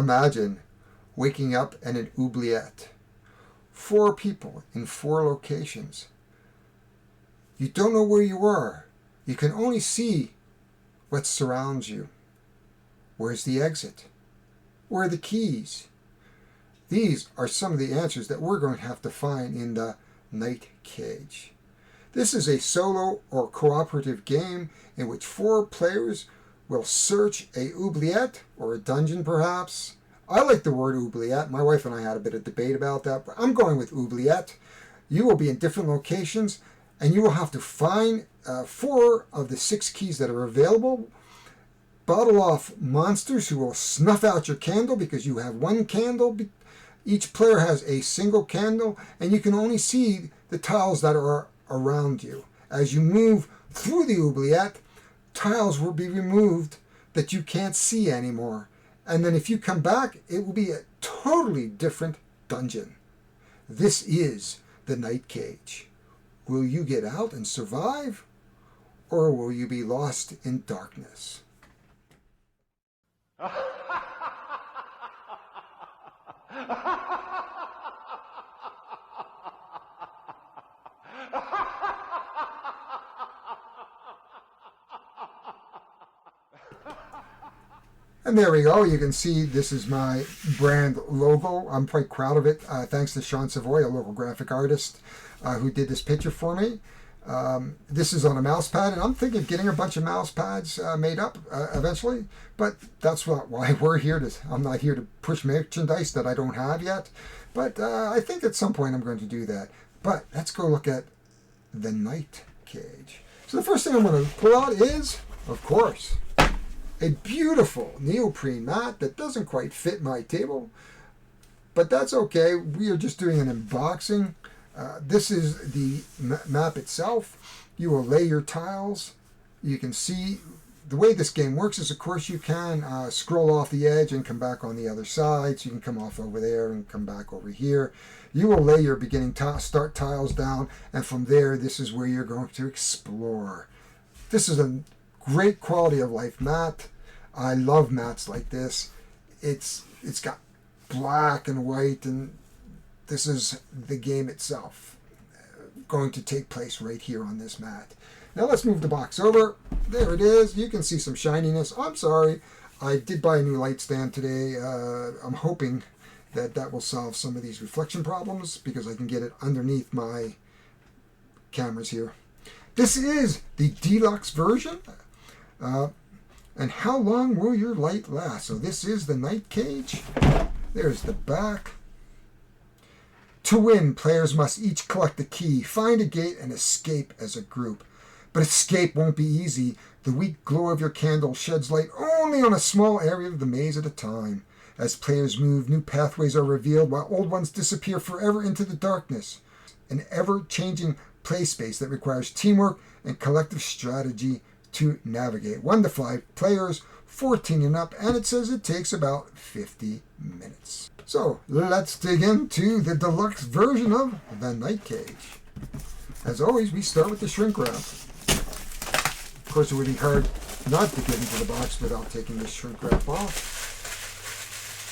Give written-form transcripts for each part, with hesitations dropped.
Imagine waking up in an oubliette. 4 people in 4 locations. You don't know where you are. You can only see what surrounds you. Where's the exit? Where are the keys? These are some of the answers that we're going to have to find in the Night Cage. This is a solo or cooperative game in which 4 players will search a oubliette, or a dungeon perhaps. I like the word oubliette. My wife and I had a bit of debate about that, but I'm going with oubliette. You will be in different locations, and you will have to find 4 of the 6 keys that are available, battle off monsters who will snuff out your candle because you have 1 candle. Each player has a single candle, and you can only see the tiles that are around you. As you move through the oubliette, tiles will be removed that you can't see anymore. And then if you come back, it will be a totally different dungeon. This is the Night Cage. Will you get out and survive, or will you be lost in darkness? And there we go. You can see this is my brand logo. I'm quite proud of it. Thanks to Sean Savoy, a local graphic artist who did this picture for me. This is on a mouse pad, and I'm thinking of getting a bunch of mouse pads made up eventually. But that's why we're here. I'm not here to push merchandise that I don't have yet. But I think at some point I'm going to do that. But let's go look at the Night Cage. So the first thing I'm going to pull out is, of course, a beautiful neoprene mat that doesn't quite fit my table, but that's okay. We are just doing an unboxing. This is the map itself. You will lay your tiles. You can see the way this game works is, of course, you can scroll off the edge and come back on the other side. So you can come off over there and come back over here. You will lay your beginning start tiles down, and from there, this is where you're going to explore. This is a great quality of life mat. I love mats like this. It's got black and white, and this is the game itself going to take place right here on this mat. Now let's move the box over. There it is. You can see some shininess. I'm sorry. I did buy a new light stand today. I'm hoping that will solve some of these reflection problems because I can get it underneath my cameras here. This is the Deluxe version. And how long will your light last? So this is the Night Cage. There's the back. To win, players must each collect a key, find a gate, and escape as a group. But escape won't be easy. The weak glow of your candle sheds light only on a small area of the maze at a time. As players move, new pathways are revealed while old ones disappear forever into the darkness. An ever-changing play space that requires teamwork and collective strategy to navigate. 1 to 5 players, 14 and up, and it says it takes about 50 minutes. So let's dig into the deluxe version of the Night Cage. As always, we start with the shrink wrap. Of course, it would be hard not to get into the box without taking the shrink wrap off.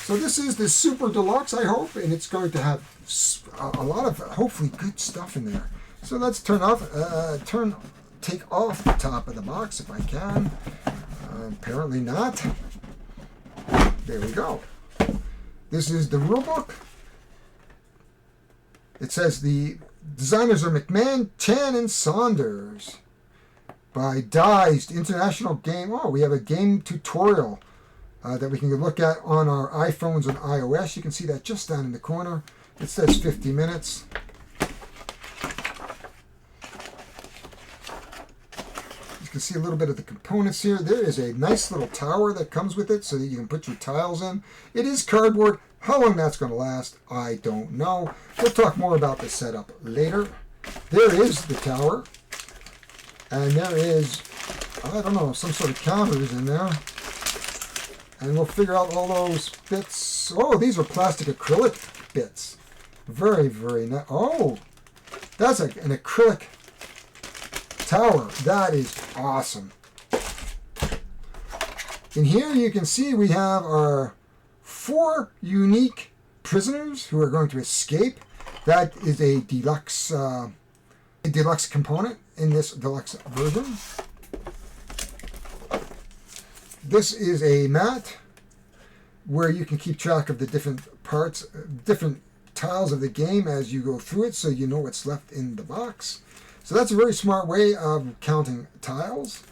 So this is the super deluxe, I hope, and it's going to have a lot of hopefully good stuff in there. So let's take off the top of the box if I can. Apparently not. There we go. This is the rule book. It says the designers are McMahon, Chan, and Saunders. By Diced International Game. Oh, we have a game tutorial that we can look at on our iPhones and iOS. You can see that just down in the corner. It says 50 minutes. You can see a little bit of the components here. There is a nice little tower that comes with it so that you can put your tiles in. It is cardboard. How long that's going to last, I don't know. We'll talk more about the setup later. There is the tower. And there is, I don't know, some sort of counters in there. And we'll figure out all those bits. Oh, these are plastic acrylic bits. Very, very nice. Oh, that's an acrylic tower. That is awesome. In here you can see we have our 4 unique prisoners who are going to escape. That is a deluxe component in this deluxe version. This is a mat where you can keep track of the different parts, different tiles of the game as you go through it, so you know what's left in the box. So that's a very smart way of counting tiles.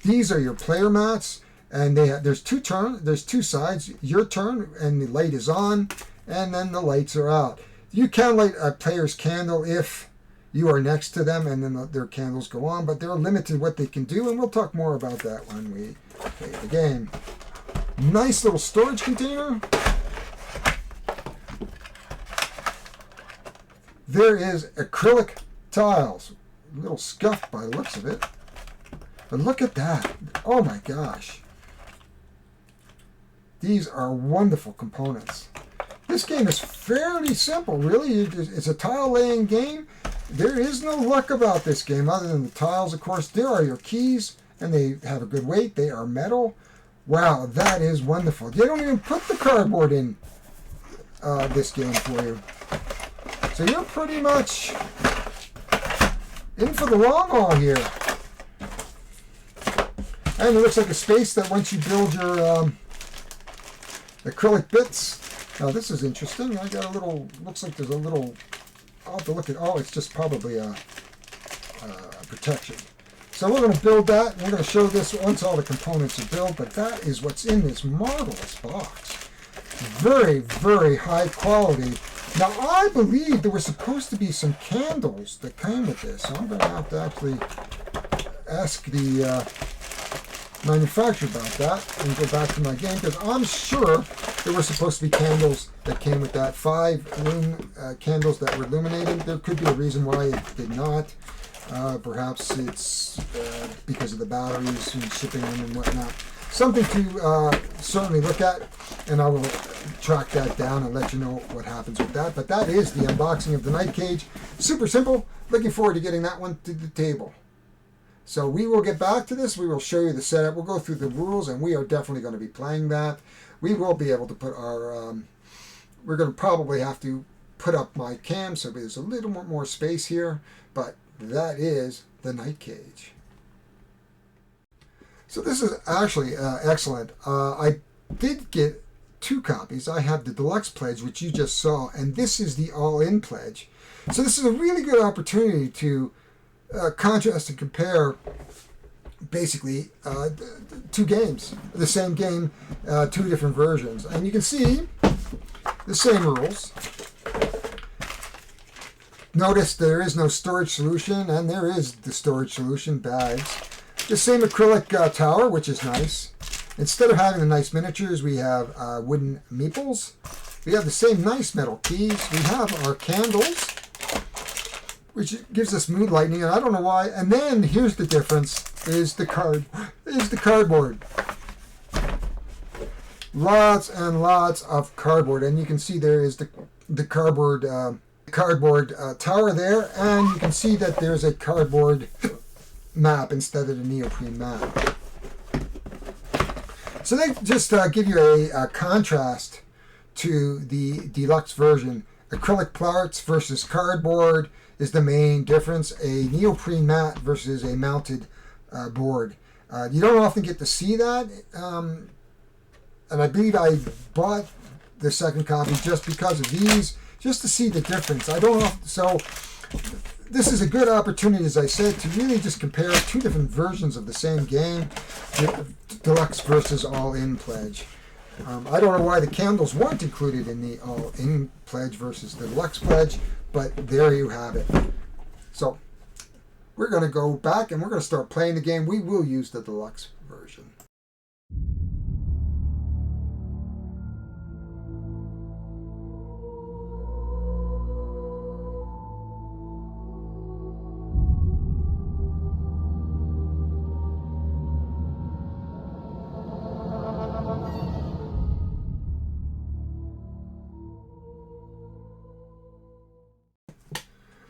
These are your player mats, and there's two sides. Your turn, and the light is on, and then the lights are out. You can light a player's candle if you are next to them, and then their candles go on, but they're limited what they can do, and we'll talk more about that when we play the game. Nice little storage container. There is acrylic tiles. A little scuffed by the looks of it. But look at that. Oh my gosh. These are wonderful components. This game is fairly simple, really. It's a tile laying game. There is no luck about this game other than the tiles, of course. There are your keys, and they have a good weight. They are metal. Wow, that is wonderful. They don't even put the cardboard in this game for you. So you're pretty much in for the long haul here. And it looks like a space that once you build your acrylic bits. Now this is interesting. I got a little, looks like there's a little, I'll have to look at, oh, it's just probably a protection. So we're going to build that, and we're going to show this once all the components are built, but that is what's in this marvelous box. Very, very high quality. Now, I believe there were supposed to be some candles that came with this, so I'm going to have to actually ask the manufacturer about that and go back to my game, because I'm sure there were supposed to be candles that came with that. 5 candles that were illuminated. There could be a reason why it did not. Perhaps it's because of the batteries and shipping them and whatnot. Something to certainly look at, and I will track that down and let you know what happens with that. But that is the unboxing of the Night Cage. Super simple. Looking forward to getting that one to the table. So we will get back to this. We will show you the setup. We'll go through the rules, and we are definitely going to be playing that. We will be able to put our... we're going to probably have to put up my cam so there's a little more space here, but that is the Night Cage. So this is actually excellent. I did get 2 copies. I have the Deluxe Pledge, which you just saw, and this is the All-In Pledge. So this is a really good opportunity to contrast and compare basically 2 games. The same game, 2 different versions. And you can see the same rules. Notice there is no storage solution, and there is the storage solution bags. The same acrylic tower, which is nice. Instead of having the nice miniatures, we have wooden meeples. We have the same nice metal keys. We have our candles, which gives us mood lightning, and I don't know why. And then here's the difference: is the cardboard. Lots and lots of cardboard, and you can see there is the cardboard tower there, and you can see that there's a cardboard map instead of the neoprene map. So they just give you a contrast to the deluxe version. Acrylic parts versus cardboard is the main difference. A neoprene mat versus a mounted board. You don't often get to see that, and I believe I bought the second copy just because of these, just to see the difference. I don't know, so this is a good opportunity, as I said, to really just compare 2 different versions of the same game, Deluxe versus All-In Pledge. I don't know why the candles weren't included in the All-In Pledge versus the Deluxe Pledge, but there you have it. So we're going to go back and we're going to start playing the game. We will use the Deluxe version.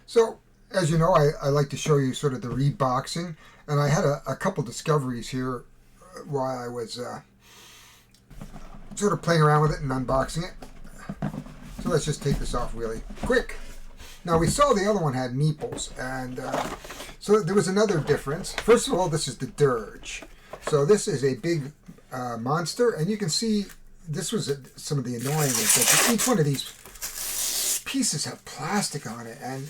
So, as you know, I like to show you sort of the reboxing, and I had a couple discoveries here while I was sort of playing around with it and unboxing it. So let's just take this off really quick. Now we saw the other one had meeples, and so there was another difference. First of all, this is the dirge. So this is a big monster, and you can see this was some of the annoying things. Each one of these pieces have plastic on it, and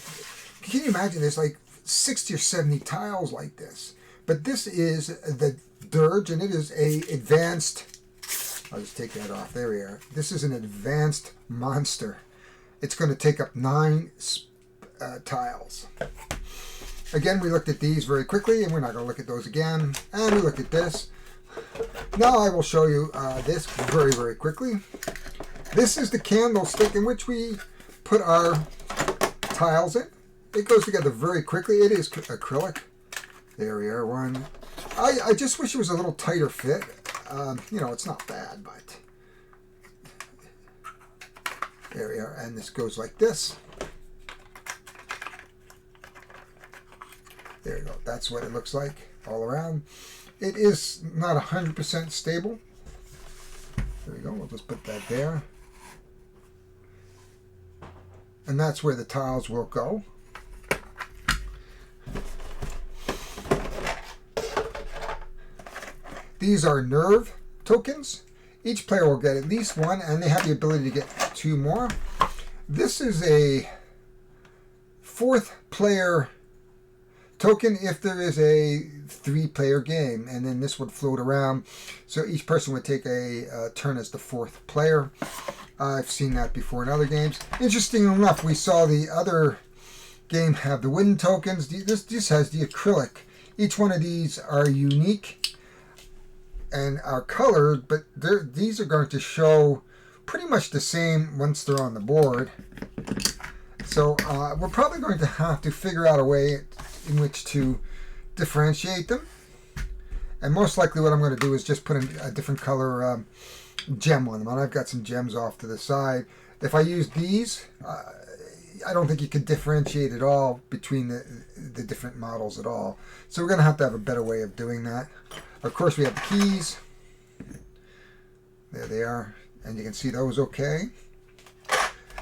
can you imagine there's like 60 or 70 tiles like this? But this is the dirge, and it is a advanced. I'll just take that off. There we are. This is an advanced monster. It's going to take up 9 tiles. Again, we looked at these very quickly, and we're not going to look at those again. And we looked at this. Now I will show you this very, very quickly. This is the candlestick in which we put our tiles in. It goes together very quickly. It is acrylic. There we are, one. I just wish it was a little tighter fit. You know, it's not bad, but there we are. And this goes like this. There you go. That's what it looks like all around. It is not 100% stable. There we go. We'll just put that there. And that's where the tiles will go. These are nerve tokens. Each player will get at least one, and they have the ability to get 2 more. This is a 4th player token if there is a 3-player game, and then this would float around. So each person would take a turn as the 4th player. I've seen that before in other games. Interesting enough, we saw the other game have the wooden tokens. This has the acrylic. Each one of these are unique and are colored, but these are going to show pretty much the same once they're on the board. So we're probably going to have to figure out a way in which to differentiate them. And most likely what I'm going to do is just put a different color gem on them. And I've got some gems off to the side. If I use these, I don't think you could differentiate at all between the different models at all. So we're going to have a better way of doing that. Of course, we have the keys. There they are. And you can see those okay.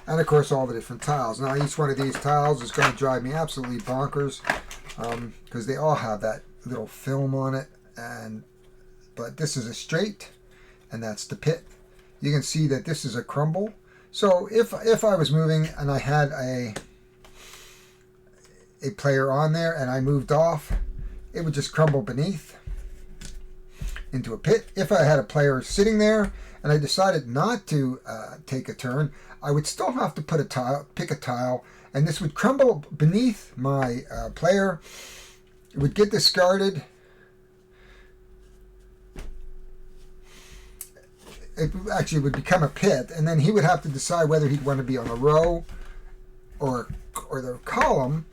And of course, all the different tiles. Now, each one of these tiles is going to drive me absolutely bonkers because they all have that little film on it. But this is a straight, and that's the pit. You can see that this is a crumble. So if I was moving and I had a player on there and I moved off, it would just crumble beneath into a pit. If I had a player sitting there and I decided not to take a turn, I would still have to pick a tile, and this would crumble beneath my player. It would get discarded. It actually would become a pit, and then he would have to decide whether he'd want to be on the row or the column,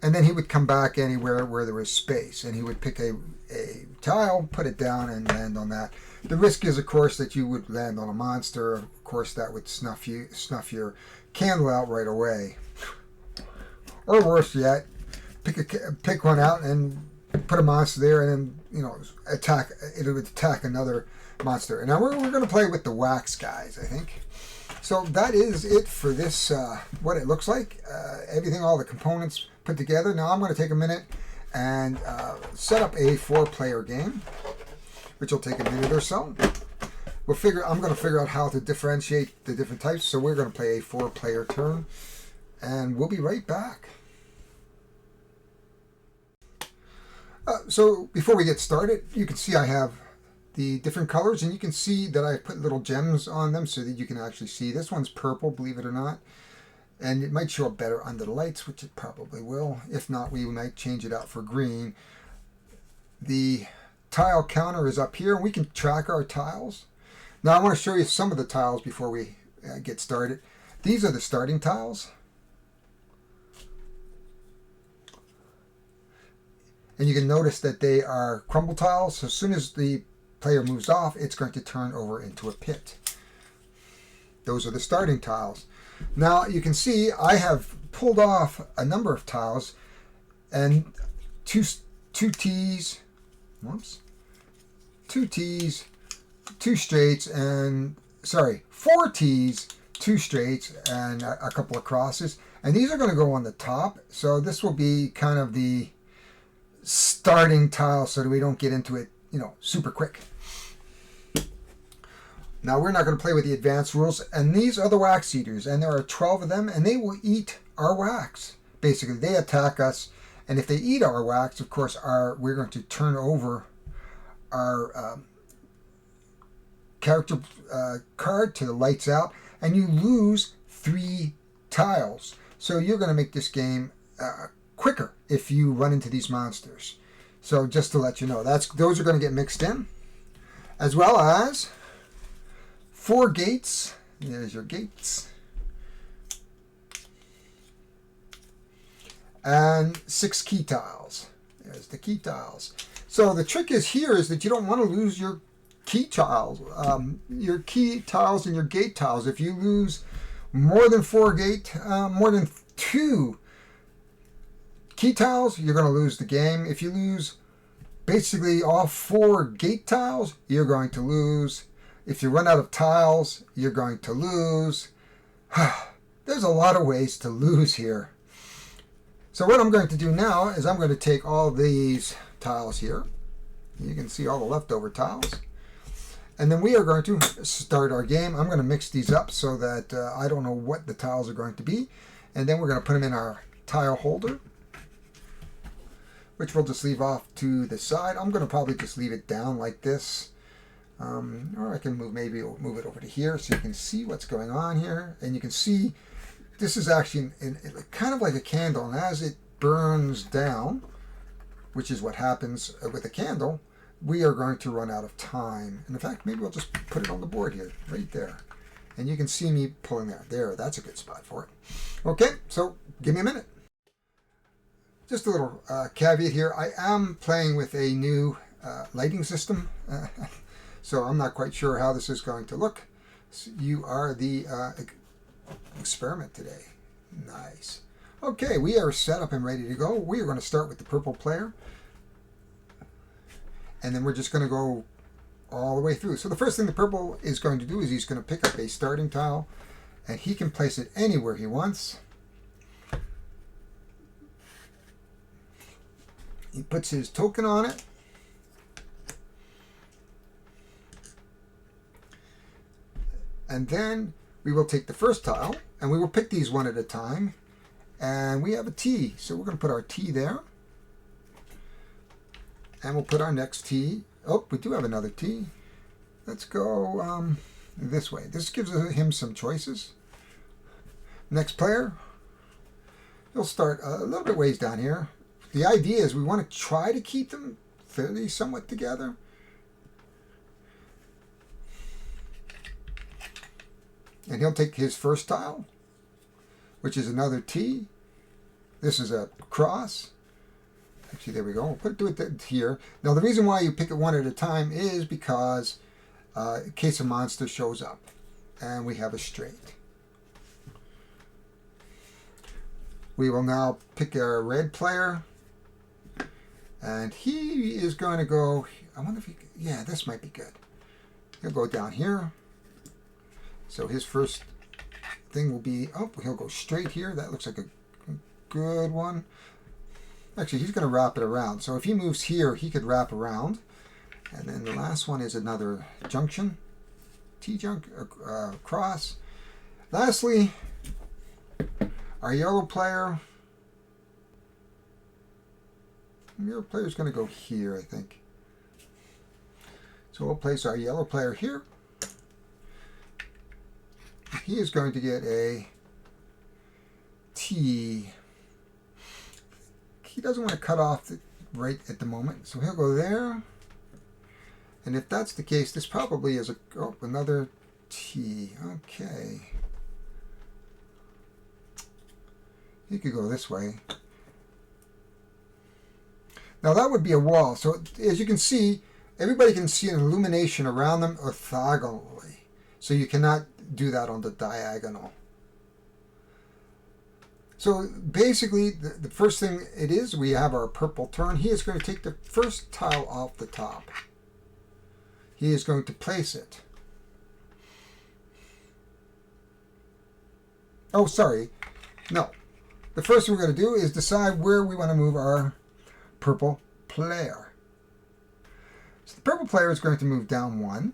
and then he would come back anywhere where there was space, and he would pick a tile, put it down, and land on that. The risk is, of course, that you would land on a monster. Of course, that would snuff your candle out right away. Or worse yet, pick one out and put a monster there, and then attack. It would attack another monster. And now we're going to play with the wax guys, I think. So that is it for this. What it looks like. Everything, all the components put together. Now I'm going to take a minute and set up a 4-player game, which will take a minute or so. I'm going to figure out how to differentiate the different types. So we're going to play a 4-player turn, and we'll be right back. So before we get started, you can see I have the different colors, and you can see that I put little gems on them so that you can actually see. This one's purple, believe it or not, and it might show up better under the lights, which it probably will. If not, we might change it out for green. The tile counter is up here, and we can track our tiles. Now I want to show you some of the tiles before we get started. These are the starting tiles. And you can notice that they are crumble tiles. So as soon as the player moves off, it's going to turn over into a pit. Those are the starting tiles. Now you can see I have pulled off a number of tiles, and two T's, 2 straights, and sorry, 4 T's, 2 straights, and a couple of crosses. And these are going to go on the top. So this will be kind of the starting tile so that we don't get into it, super quick. Now we're not going to play with the advanced rules. And these are the wax eaters. And there are 12 of them. And they will eat our wax. Basically, they attack us. And if they eat our wax, of course, we're going to turn over our character card to the lights out, and you lose 3 tiles. So you're going to make this game quicker if you run into these monsters. So just to let you know, those are going to get mixed in, as well as 4 gates. There's your gates. And 6 key tiles. There's the key tiles. So the trick is that you don't want to lose your key tiles, and your gate tiles. If you lose more than 2 key tiles, you're going to lose the game. If you lose basically all 4 gate tiles, you're going to lose. If you run out of tiles, you're going to lose. There's a lot of ways to lose here. So what I'm going to do now is I'm going to take all these tiles here. You can see all the leftover tiles. And then we are going to start our game. I'm going to mix these up so that I don't know what the tiles are going to be. And then we're going to put them in our tile holder, which we'll just leave off to the side. I'm going to probably just leave it down like this. Or I can move it over to here so you can see what's going on here. And you can see this is actually kind of like a candle. And as it burns down, which is what happens with a candle, we are going to run out of time. And in fact, maybe we'll just put it on the board here, right there. And you can see me pulling that. There, that's a good spot for it. Okay, so give me a minute. Just a little caveat here. I am playing with a new lighting system. So I'm not quite sure how this is going to look. So you are the experiment today. Nice. Okay, we are set up and ready to go. We are going to start with the purple player. And then we're just going to go all the way through. So the first thing the purple is going to do is he's going to pick up a starting tile. And he can place it anywhere he wants. He puts his token on it. And then we will take the first tile, and we will pick these one at a time. And we have a T, so we're going to put our T there. And we'll put our next T. Oh, we do have another T. Let's go this way. This gives him some choices. Next player, he'll start a little bit ways down here. The idea is we want to try to keep them fairly somewhat together. And he'll take his first tile, which is another T. This is a cross. Actually, there we go. We'll do it here. Now, the reason why you pick it one at a time is because in case a monster shows up. And we have a straight. We will now pick our red player. And he is going to go, I wonder if he, yeah, this might be good. He'll go down here. So his first thing will be, oh, he'll go straight here. That looks like a good one. Actually, he's going to wrap it around. So if he moves here, he could wrap around. And then the last one is another junction. Cross. Lastly, our yellow player. Your player's going to go here, I think. So we'll place our yellow player here. He is going to get a T. He doesn't want to cut off right at the moment, so he'll go there. And if that's the case, this probably is another T. Okay. He could go this way. Now that would be a wall. So as you can see, everybody can see an illumination around them orthogonally. So you cannot do that on the diagonal. So basically, the first thing it is, we have our purple turn. He is going to take the first tile off the top. He is going to place it. Oh, sorry. No. The first thing we're going to do is decide where we want to move our purple player. So the purple player is going to move down 1.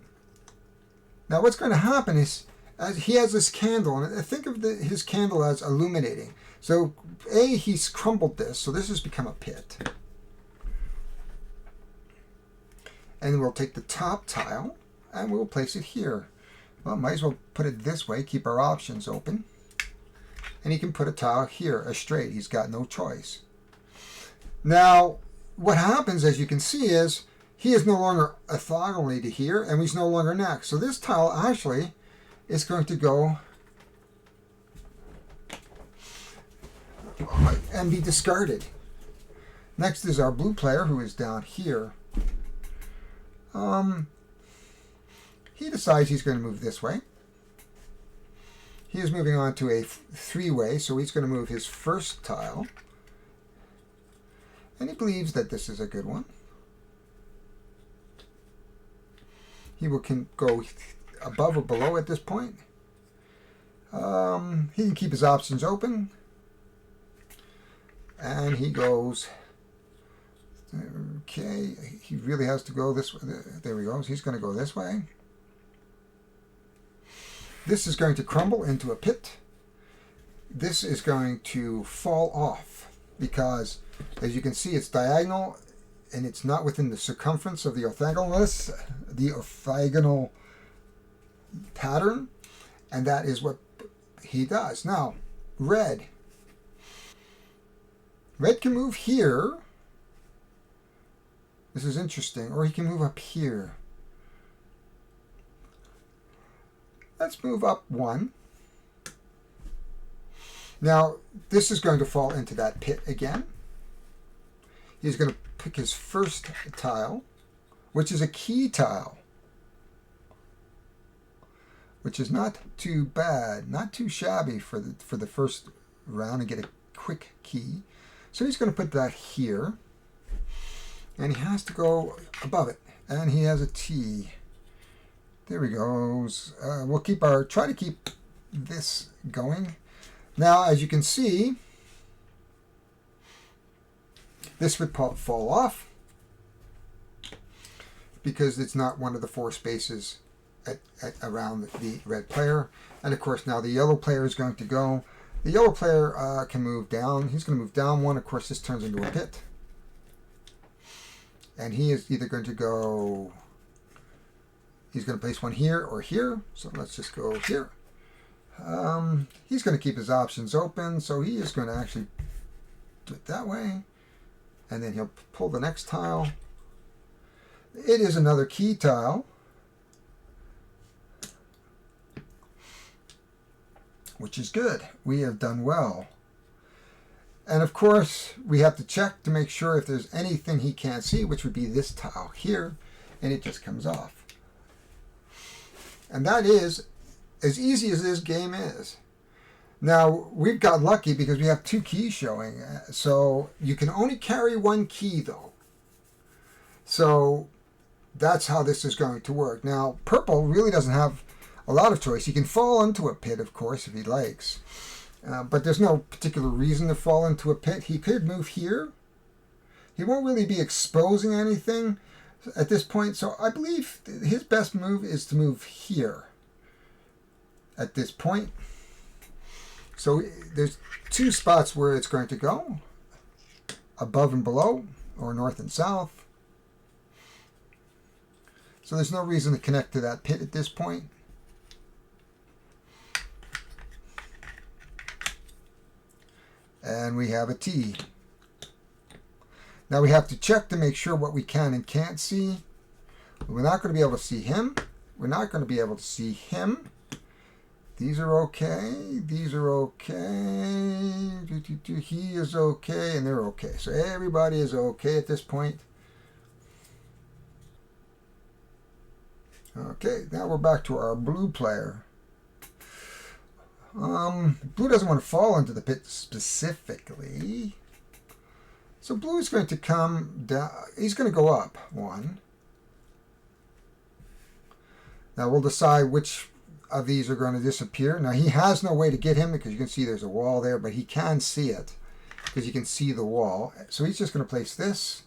Now what's going to happen is, as he has this candle, and think of his candle as illuminating. So he's crumbled this, so this has become a pit. And we'll take the top tile and we'll place it here. Well, might as well put it this way, keep our options open. And he can put a tile here, a straight. He's got no choice. Now, what happens, as you can see, is he is no longer orthogonally to here, and he's no longer next. So this tile actually is going to go and be discarded. Next is our blue player, who is down here. He decides he's going to move this way. He is moving on to a 3-way, so he's going to move his first tile. And he believes that this is a good one. He can go above or below at this point. He can keep his options open. And he goes, okay, he really has to go this way. There he goes. He's going to go this way. This is going to crumble into a pit. This is going to fall off because, as you can see, it's diagonal and it's not within the circumference of the orthogonal pattern, and that is what he does. Now, red can move here. This is interesting. Or he can move up here. Let's move up 1. Now, this is going to fall into that pit again. He's going to pick his first tile, which is a key tile, which is not too bad, not too shabby for the first round and get a quick key. So he's going to put that here, and he has to go above it, and he has a T. There he goes. We'll try to keep this going. Now, as you can see, this would fall off because it's not one of the 4 spaces around the red player. And of course, now the yellow player is going to go. The yellow player can move down. He's going to move down 1. Of course, this turns into a pit. And he is either going to go... He's going to place one here or here. So let's just go here. He's going to keep his options open. So he is going to actually do it that way. And then he'll pull the next tile. It is another key tile, which is good. We have done well. And of course, we have to check to make sure if there's anything he can't see, which would be this tile here, and it just comes off. And that is as easy as this game is. Now, we've got lucky because we have 2 keys showing, so you can only carry 1 key, though. So that's how this is going to work. Now, purple really doesn't have a lot of choice. He can fall into a pit, of course, if he likes. But there's no particular reason to fall into a pit. He could move here. He won't really be exposing anything at this point. So I believe his best move is to move here at this point. So there's 2 spots where it's going to go, above and below, or north and south. So there's no reason to connect to that pit at this point. And we have a T. Now we have to check to make sure what we can and can't see. We're not going to be able to see him. We're not going to be able to see him. These are okay. These are okay. He is okay, and they're okay. So everybody is okay at this point. Okay, now we're back to our blue player. Blue doesn't want to fall into the pit specifically. So blue is going to come down. He's going to go up 1. Now we'll decide which of these are going to disappear. Now he has no way to get him because you can see there's a wall there, but he can see it because you can see the wall. So he's just going to place this.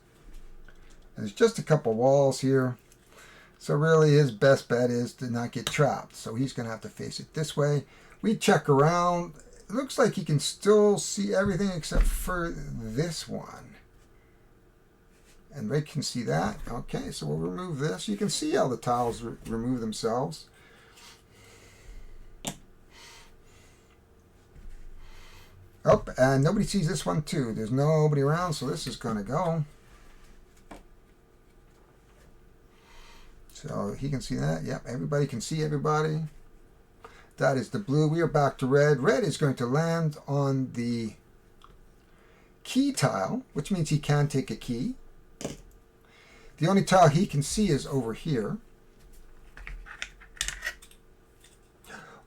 And there's just a couple walls here. So really his best bet is to not get trapped. So he's going to have to face it this way. We check around. It looks like he can still see everything except for this one. And Ray can see that. Okay, so we'll remove this. You can see how the tiles remove themselves. Oh, and nobody sees this one too. There's nobody around, so this is going to go. So he can see that. Yep, everybody can see everybody. That is the blue. We are back to red. Red is going to land on the key tile, which means he can take a key. The only tile he can see is over here,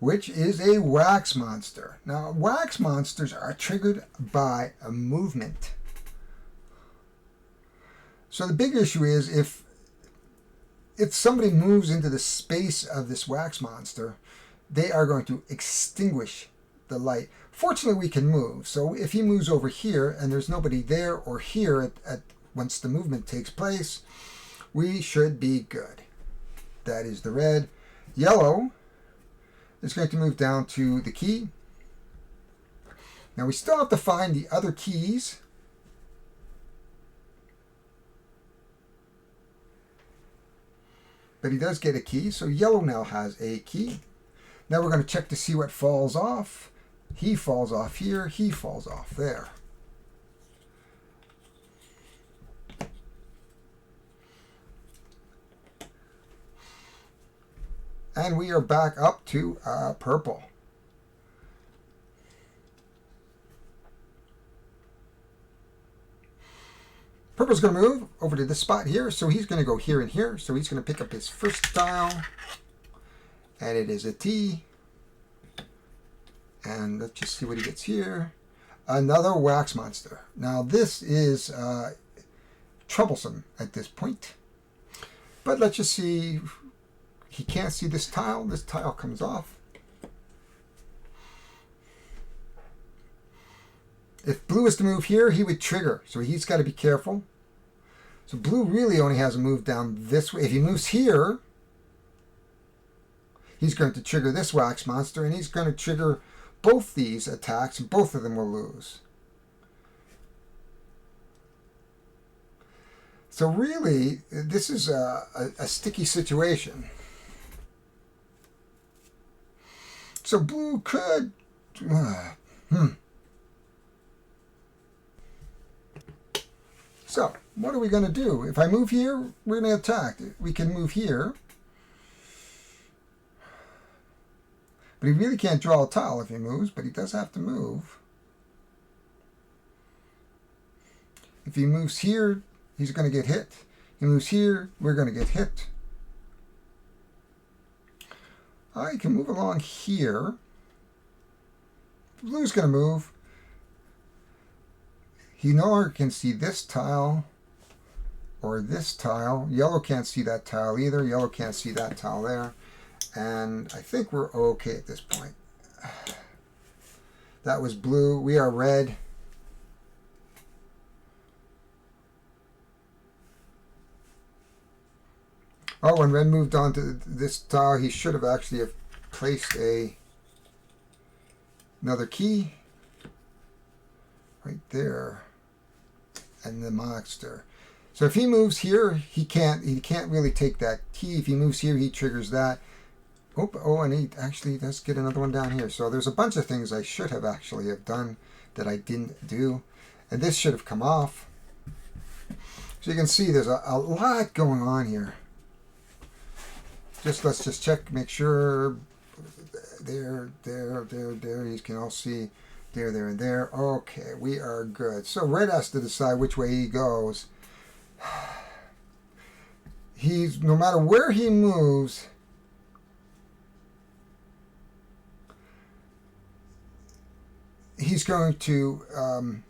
which is a wax monster. Now, wax monsters are triggered by a movement. So the big issue is if somebody moves into the space of this wax monster, they are going to extinguish the light. Fortunately, we can move. So if he moves over here and there's nobody there or here once the movement takes place, we should be good. That is the red. Yellow is going to move down to the key. Now we still have to find the other keys. But he does get a key, so yellow now has a key. Now we're going to check to see what falls off. He falls off here, he falls off there. And we are back up to purple. Purple's going to move over to this spot here, so he's going to go here and here. So he's going to pick up his first tile, and it is a T. And let's just see what he gets here. Another wax monster. Now this is troublesome at this point. But let's just see. He can't see this tile. This tile comes off. If blue is to move here, he would trigger. So he's got to be careful. So blue really only has a move down this way. If he moves here, he's going to trigger this wax monster, and he's going to trigger both these attacks, and both of them will lose. So really, this is a sticky situation. So blue could... So, what are we going to do? If I move here, we're going to attack. We can move here. But he really can't draw a tile if he moves, but he does have to move. If he moves here, he's going to get hit. He moves here, we're going to get hit. I can move along here. Blue's going to move. He no longer can see this tile or this tile. Yellow can't see that tile either. Yellow can't see that tile there. And I think we're okay at this point. That was blue. We are red. Oh, when red moved on to this tile, he should have actually have placed another key right there, and the monster. So if he moves here, he can't really take that key. If he moves here, he triggers that. Oh, and he actually does get another one down here. So there's a bunch of things I should have actually have done that I didn't do, and this should have come off. So you can see there's a lot going on here. Let's just check, make sure. There. You can all see there, and there. Okay, we are good. So red has to decide which way he goes. No matter where he moves, he's going to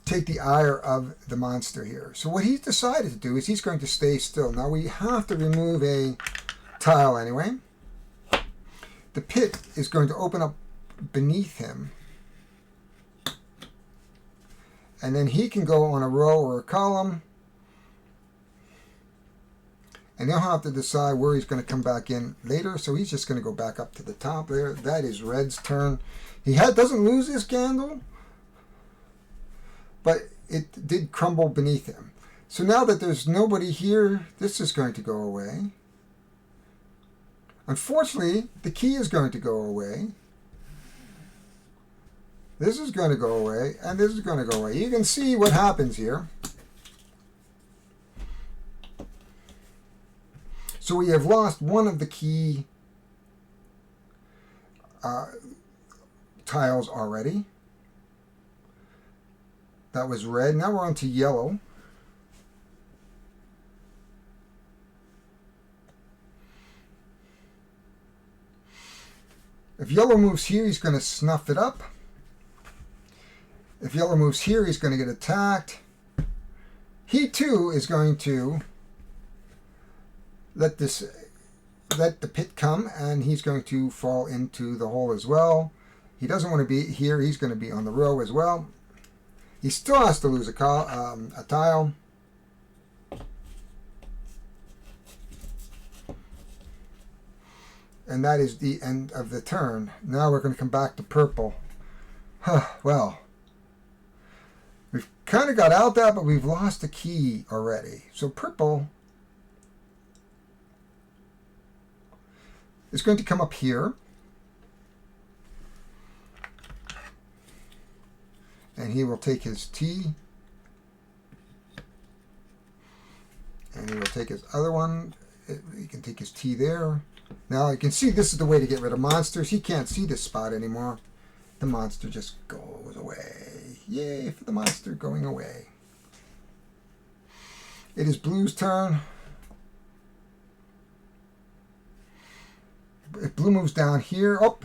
take the ire of the monster here. So what he's decided to do is he's going to stay still. Now we have to remove a tile anyway. the pit is going to open up beneath him. And then he can go on a row or a column. And he'll have to decide where he's going to come back in later. So he's just going to go back up to the top there. That is Red's turn. He doesn't lose his candle, but it did crumble beneath him. So now that there's nobody here, this is going to go away. Unfortunately, the key is going to go away. This is going to go away, and this is going to go away. You can see what happens here. So we have lost one of the key tiles already. That was red. Now we're on to yellow. If yellow moves here, he's going to snuff it up. If yellow moves here, he's going to get attacked. He too is going to let the pit come, and he's going to fall into the hole as well. He doesn't want to be here. He's going to be on the row as well. He still has to lose a tile. And that is the end of the turn. Now we're going to come back to purple. Well, we've kind of got out that, but we've lost a key already. So purple is going to come up here. And he will take his T. And he will take his other one. He can take his T there. Now you can see this is the way to get rid of monsters. He can't see this spot anymore. The monster just goes away. Yay for the monster going away. It is blue's turn. If blue moves down here, oh,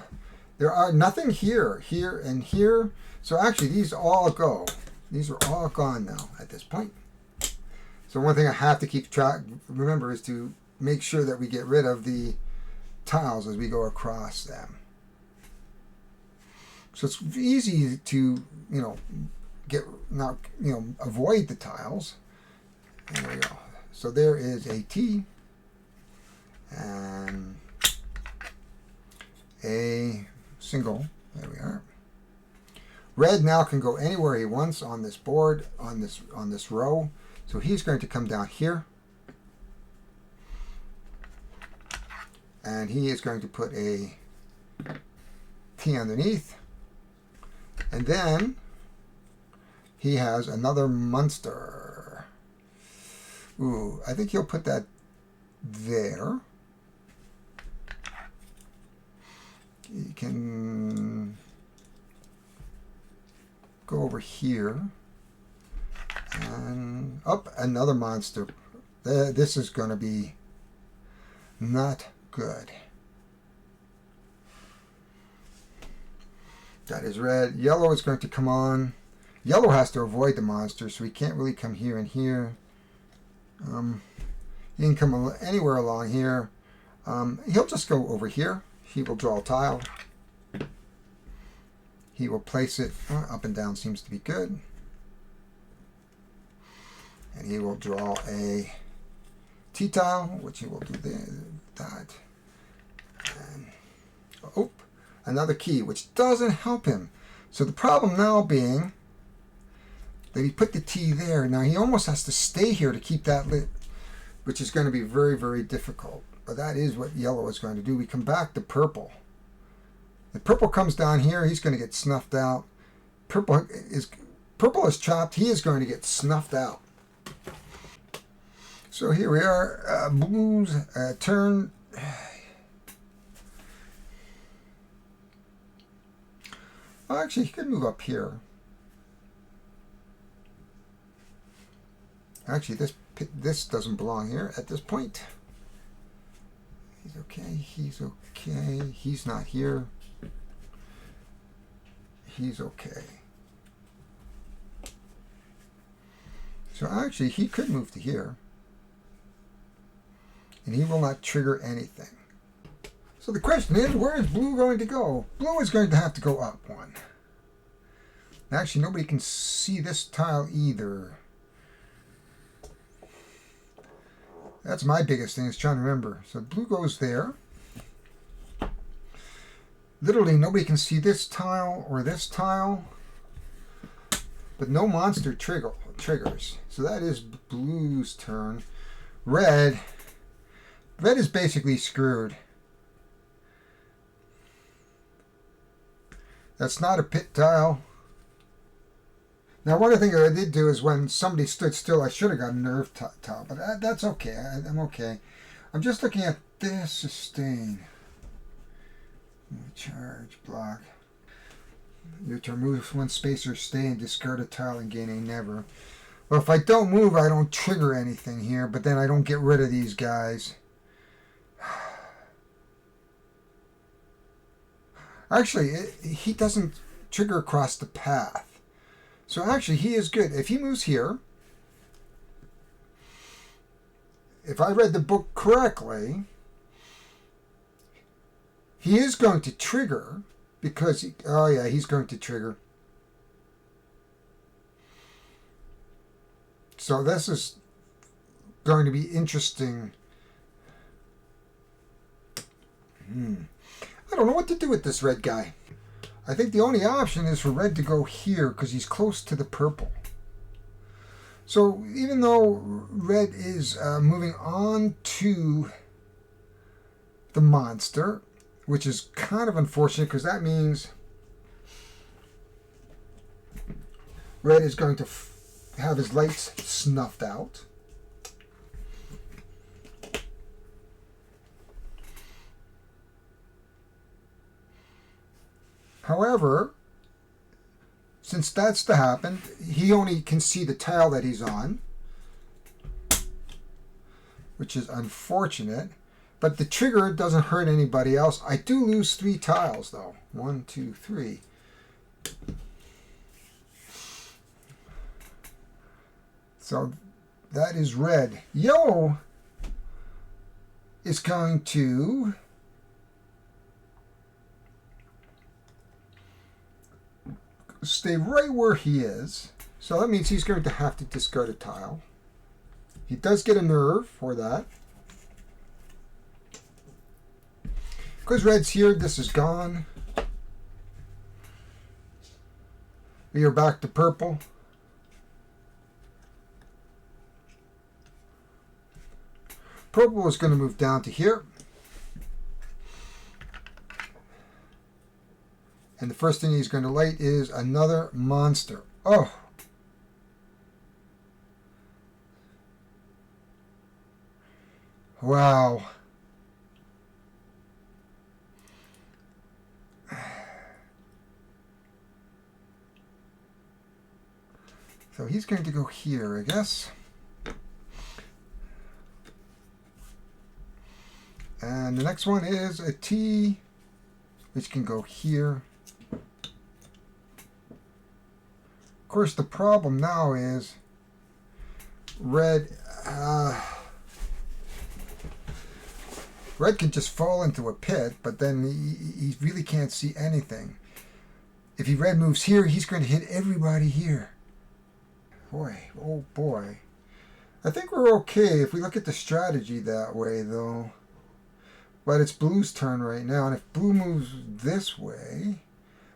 there are nothing here, here, and here. So actually these all go. These are all gone now at this point. So one thing I have to keep track, remember, is to make sure that we get rid of the tiles as we go across them. So it's easy to, avoid the tiles. And there we go. So there is a T and a single. There we are. Red now can go anywhere he wants on this board, on this row. So he's going to come down here. And he is going to put a T underneath. And then he has another monster. Ooh, I think he'll put that there. He can go over here. And up another monster. This is going to be not good. That is red. Yellow is going to come on. Yellow has to avoid the monster, so he can't really come here and here. He can come anywhere along here. He'll just go over here. He will draw a tile. He will place it up and down, seems to be good. And he will draw a T tile, which he will do that. And, oh, another key, which doesn't help him. So the problem now being that he put the T there. Now he almost has to stay here to keep that lit, which is going to be very, very difficult. But that is what yellow is going to do. We come back to purple. If purple comes down here, he's going to get snuffed out. Purple is chopped. He is going to get snuffed out. So here we are. Blues turn. Well, actually, he could move up here. Actually, this doesn't belong here at this point. He's okay. He's okay. He's not here. He's okay. So actually, he could move to here. And he will not trigger anything. So the question is, where is blue going to go? Blue is going to have to go up one. Actually, nobody can see this tile either. That's my biggest thing, is trying to remember. So blue goes there. Literally, nobody can see this tile or this tile. But no monster triggers. So that is blue's turn. Red is basically screwed. That's not a pit tile. Now, one of the things I did do is when somebody stood still, I should have got a nerve tile, but that's okay. I'm okay. I'm just looking at this sustain. Charge, block. Your turn, move one space or stay and discard a tile and gain a never. Well, if I don't move, I don't trigger anything here, but then I don't get rid of these guys. Actually, he doesn't trigger across the path. So actually, he is good. If he moves here, if I read the book correctly, he is going to trigger because, oh yeah, he's going to trigger. So this is going to be interesting. I don't know what to do with this red guy. I think the only option is for red to go here because he's close to the purple. So even though red is moving on to the monster, which is kind of unfortunate because that means red is going to have his lights snuffed out. However, since that's to happen, he only can see the tile that he's on, which is unfortunate. But the trigger doesn't hurt anybody else. I do lose 3 tiles, though. 1, 2, 3. So that is red. Yellow is going to stay right where he is. So that means he's going to have to discard a tile. He does get a nerve for that. Because red's here, this is gone. We are back to purple. Purple is going to move down to here. And the first thing he's going to light is another monster. Oh! Wow. So he's going to go here, I guess. And the next one is a T, which can go here. Of course, the problem now is red. Red can just fall into a pit, but then he really can't see anything. If red moves here, he's going to hit everybody here. Boy, oh boy. I think we're okay if we look at the strategy that way, though. But it's blue's turn right now, and if blue moves this way,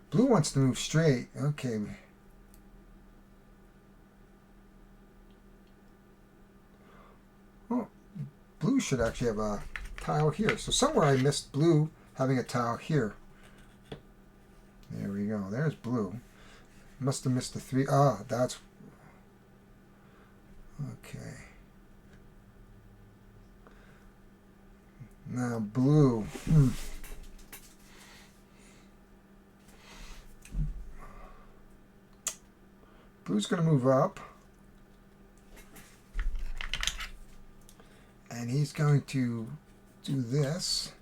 blue wants to move straight. Okay. Oh, blue should actually have a tile here. So somewhere I missed blue having a tile here. There we go. There's blue. Must have missed the 3. Ah, that's... Okay. Now blue. Blue's going to move up. And he's going to do this.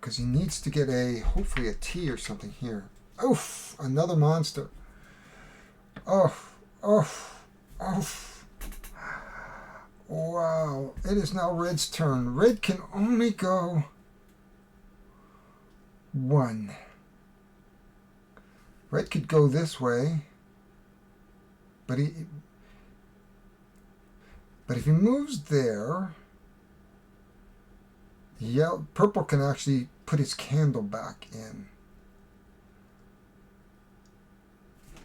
Because he needs to get hopefully a T or something here. Oof! Another monster. Oh, oh, oh. Wow. It is now red's turn. Red can only go 1. Red could go this way, but if he moves there, purple can actually put his candle back in.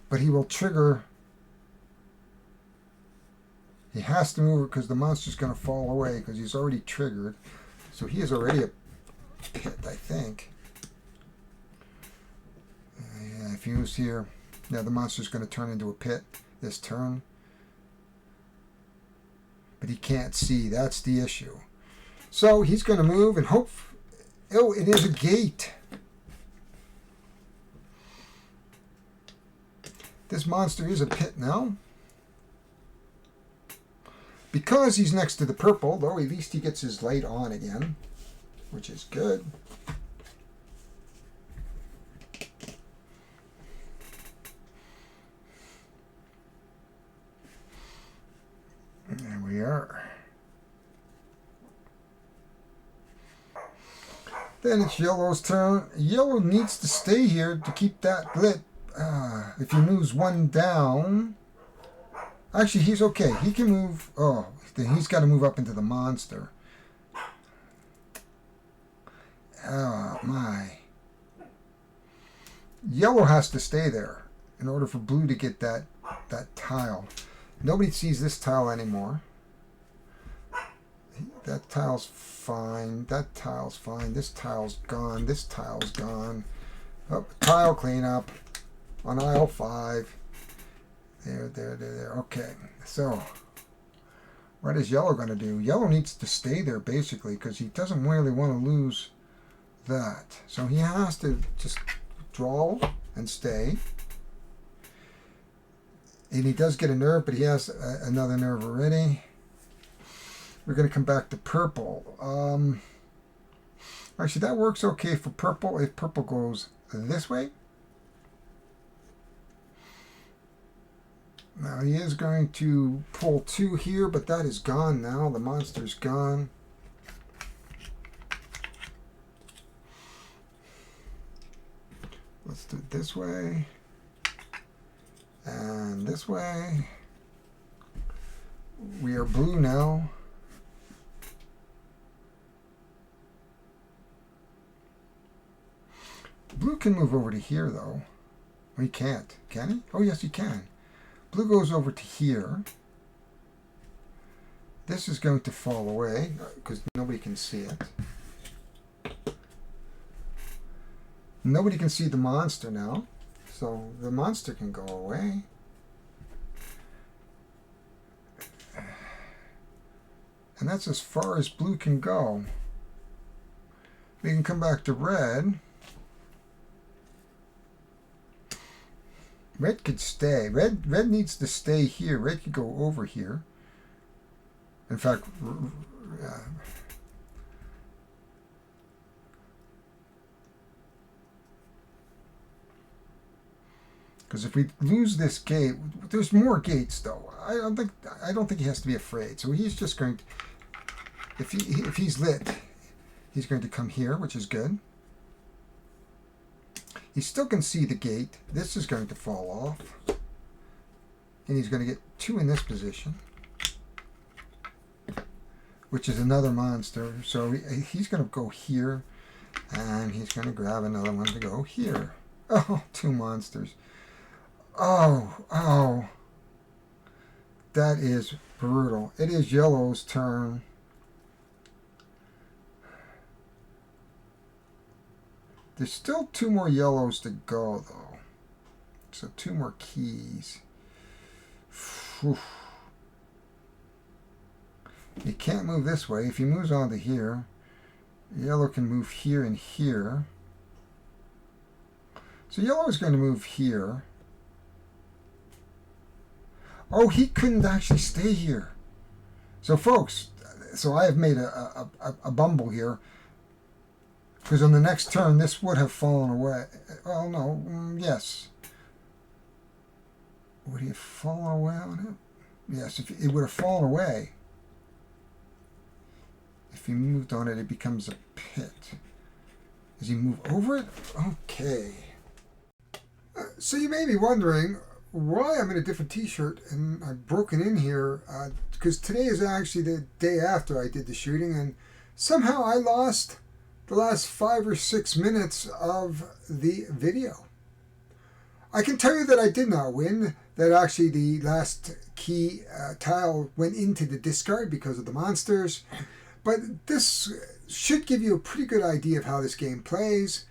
But he will trigger. He has to move it because the monster's going to fall away because he's already triggered. So he is already a pit, I think. Yeah, if he moves here, now the monster's going to turn into a pit this turn. But he can't see. That's the issue. So he's going to move and hope. Oh, it is a gate. This monster is a pit now. Because he's next to the purple, though, at least he gets his light on again, which is good. There we are. Then it's yellow's turn. Yellow needs to stay here to keep that lit. If he moves 1 down... Actually, he's okay. He can move... Oh, then he's got to move up into the monster. Oh, my. Yellow has to stay there in order for blue to get that tile. Nobody sees this tile anymore. That tile's fine. That tile's fine. This tile's gone. This tile's gone. Oh, tile cleanup on aisle 5. There. Okay, so what is yellow going to do? Yellow needs to stay there basically because he doesn't really want to lose that. So he has to just draw and stay. And he does get a nerve, but he has another nerve already. We're going to come back to purple. Actually, that works okay for purple if purple goes this way. Now he is going to pull 2 here, but that is gone now. The monster's gone. Let's do it this way. And this way. We are blue now. Blue can move over to here, though. He can't. Can he? Oh, yes, he can. Blue goes over to here. This is going to fall away because nobody can see it. Nobody can see the monster now, so the monster can go away. And that's as far as blue can go. We can come back to red. Red could stay. Red needs to stay here. Red could go over here. In fact, because if we lose this gate, there's more gates though. I don't think he has to be afraid. So he's just going to, if he's lit, he's going to come here, which is good. He still can see the gate. This is going to fall off. And he's going to get 2 in this position. Which is another monster. So he's going to go here. And he's going to grab another one to go here. Oh, 2 monsters. Oh. That is brutal. It is yellow's turn. There's still 2 more yellows to go, though. So 2 more keys. Whew. He can't move this way. If he moves on to here, yellow can move here and here. So yellow is going to move here. Oh, he couldn't actually stay here. So, folks, I have made a bumble here. Because on the next turn, this would have fallen away. Well, no, yes. Would he have fallen away on it? Yes, if it would have fallen away. If he moved on it, it becomes a pit. Does he move over it? Okay. So you may be wondering why I'm in a different t-shirt and I've broken in here, because today is actually the day after I did the shooting, and somehow I lost the last 5 or 6 minutes of the video. I can tell you that I did not win, that actually the last key tile went into the discard because of the monsters, but this should give you a pretty good idea of how this game plays.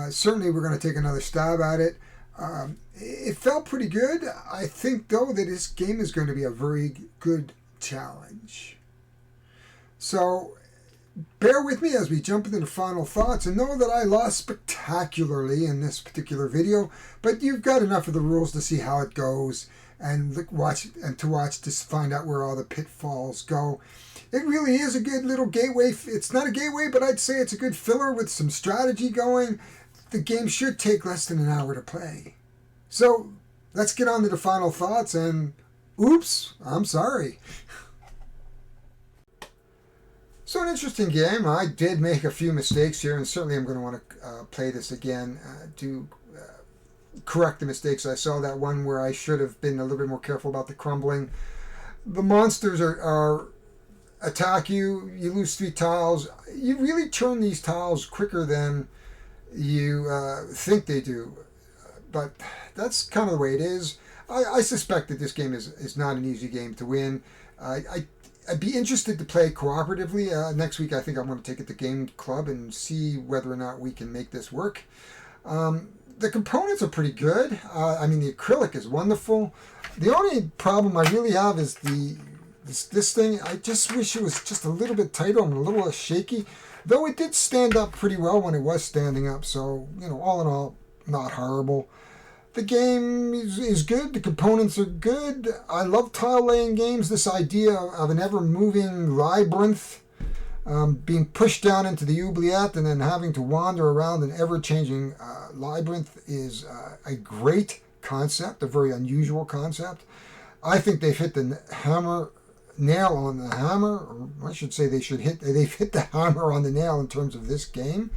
Certainly we're going to take another stab at it. It felt pretty good. I think, though, that this game is going to be a very good challenge. So bear with me as we jump into the final thoughts, and know that I lost spectacularly in this particular video, but you've got enough of the rules to see how it goes and to watch to find out where all the pitfalls go. It really is a good little gateway. It's not a gateway, but I'd say it's a good filler with some strategy going. The game should take less than an hour to play. So let's get on to the final thoughts, and oops, I'm sorry. So an interesting game. I did make a few mistakes here, and certainly I'm going to want to play this again to correct the mistakes. I saw that one where I should have been a little bit more careful about the crumbling. The monsters are attack you. You lose 3 tiles. You really turn these tiles quicker than you think they do, but that's kind of the way it is. I suspect that this game is not an easy game to win. I'd be interested to play cooperatively. Next week I think I'm going to take it to Game Club and see whether or not we can make this work. The components are pretty good. I mean, the acrylic is wonderful. The only problem I really have is this thing. I just wish it was just a little bit tighter and a little less shaky. Though it did stand up pretty well when it was standing up, so, all in all, not horrible. The game is good. The components are good. I love tile-laying games. This idea of an ever-moving labyrinth, being pushed down into the oubliette and then having to wander around an ever-changing labyrinth is a great concept, a very unusual concept. I think they've hit the nail on the hammer, or I should say they've hit the hammer on the nail in terms of this game.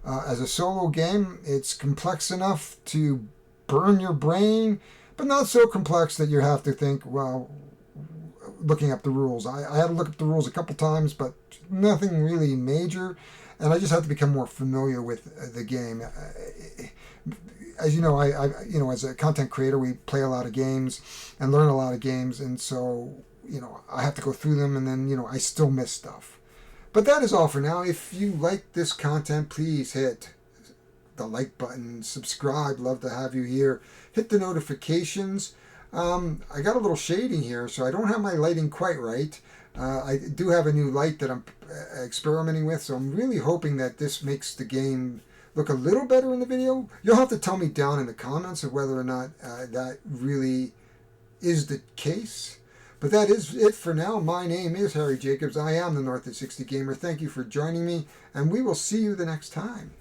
As a solo game, it's complex enough to burn your brain, but not so complex that you have to think, well, looking up the rules. I had to look up the rules a couple times, but nothing really major, and I just have to become more familiar with the game. As you know, I as a content creator, we play a lot of games and learn a lot of games, and so I have to go through them, and then, I still miss stuff. But that is all for now. If you like this content, please hit the like button, subscribe. Love to have you here. Hit the notifications. I got a little shading here, so I don't have my lighting quite right. I do have a new light that I'm experimenting with, so I'm really hoping that this makes the game look a little better in the video. You'll have to tell me down in the comments of whether or not that really is the case. But that is it for now. My name is Harry Jacobs. I am the North of 60 Gamer. Thank you for joining me, and we will see you the next time.